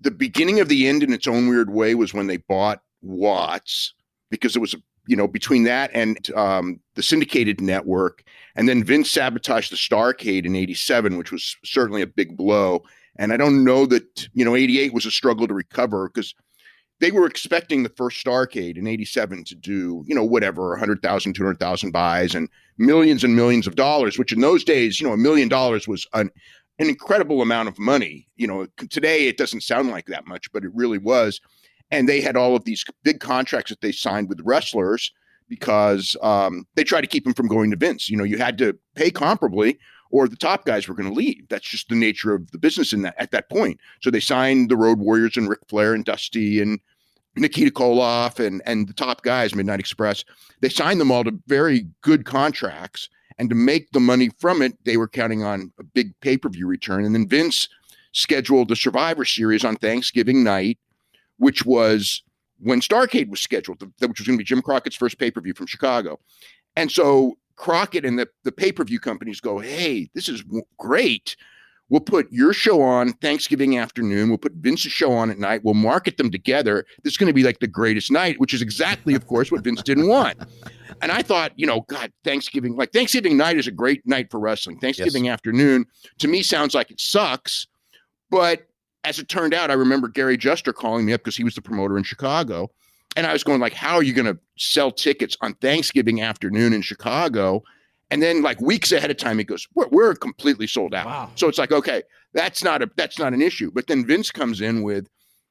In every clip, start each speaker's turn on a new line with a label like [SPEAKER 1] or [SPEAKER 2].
[SPEAKER 1] the beginning of the end in its own weird way was when they bought Watts, because it was, between that and the syndicated network. And then Vince sabotaged the Starrcade in 87, which was certainly a big blow. And I don't know that, 88 was a struggle to recover, because they were expecting the first Starrcade in 87 to do, whatever, 100,000, 200,000 buys and millions of dollars, which in those days, $1 million was an incredible amount of money. Today it doesn't sound like that much, but it really was. And they had all of these big contracts that they signed with wrestlers because they tried to keep them from going to Vince. You had to pay comparably or the top guys were going to leave. That's just the nature of the business at that point. So they signed the Road Warriors and Ric Flair and Dusty and Nikita Koloff and the top guys, Midnight Express. They signed them all to very good contracts. And to make the money from it, they were counting on a big pay-per-view return. And then Vince scheduled the Survivor Series on Thanksgiving night, which was when Starrcade was scheduled, which was going to be Jim Crockett's first pay-per-view from Chicago. And so Crockett and the pay-per-view companies go, hey, this is great. We'll put your show on Thanksgiving afternoon. We'll put Vince's show on at night. We'll market them together. This is going to be like the greatest night, which is exactly, of course, what Vince didn't want. And I thought, God, Thanksgiving night is a great night for wrestling. Thanksgiving afternoon, to me, sounds like it sucks. But as it turned out, I remember Gary Juster calling me up because he was the promoter in Chicago. And I was going like, how are you going to sell tickets on Thanksgiving afternoon in Chicago? And then like weeks ahead of time, he goes, we're completely sold out. Wow. So it's like, okay, that's not an issue. But then Vince comes in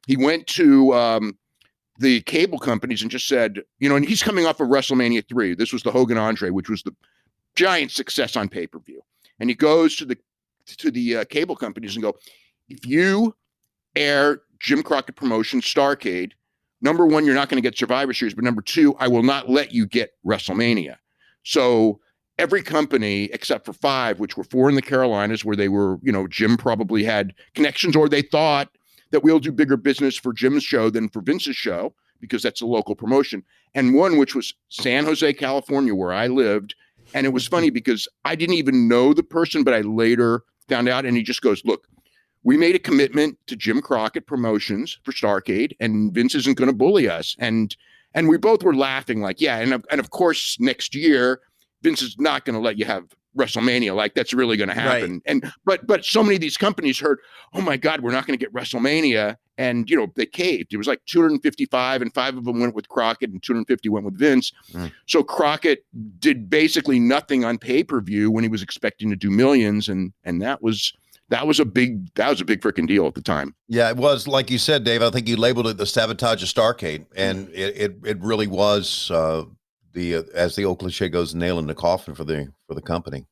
[SPEAKER 1] he went to the cable companies and just said, and he's coming off of WrestleMania 3. This was the Hogan Andre, which was the giant success on pay-per-view. And he goes to the cable companies and go, if you air Jim Crockett Promotions Starrcade, number one, you're not going to get Survivor Series, but number two, I will not let you get WrestleMania. So every company except for 5, which were 4 in the Carolinas where they were, Jim probably had connections, or they thought that we'll do bigger business for Jim's show than for Vince's show because that's a local promotion. And one, which was San Jose, California, where I lived. And it was funny because I didn't even know the person, but I later found out, and he just goes, look, we made a commitment to Jim Crockett Promotions for Starrcade, and Vince isn't going to bully us. And we both were laughing like, yeah. And of course, next year, Vince is not going to let you have WrestleMania. Like that's really going to happen. Right. And but so many of these companies heard, oh my God, we're not going to get WrestleMania. And, they caved. It was like 255 and 5 of them went with Crockett and 250 went with Vince. Mm. So Crockett did basically nothing on pay-per-view when he was expecting to do millions. And that was a big freaking deal at the time.
[SPEAKER 2] Yeah, it was. Like you said, Dave, I think you labeled it the Sabotage of Starrcade. And it really was, as the old cliche goes, nail in the coffin for the company.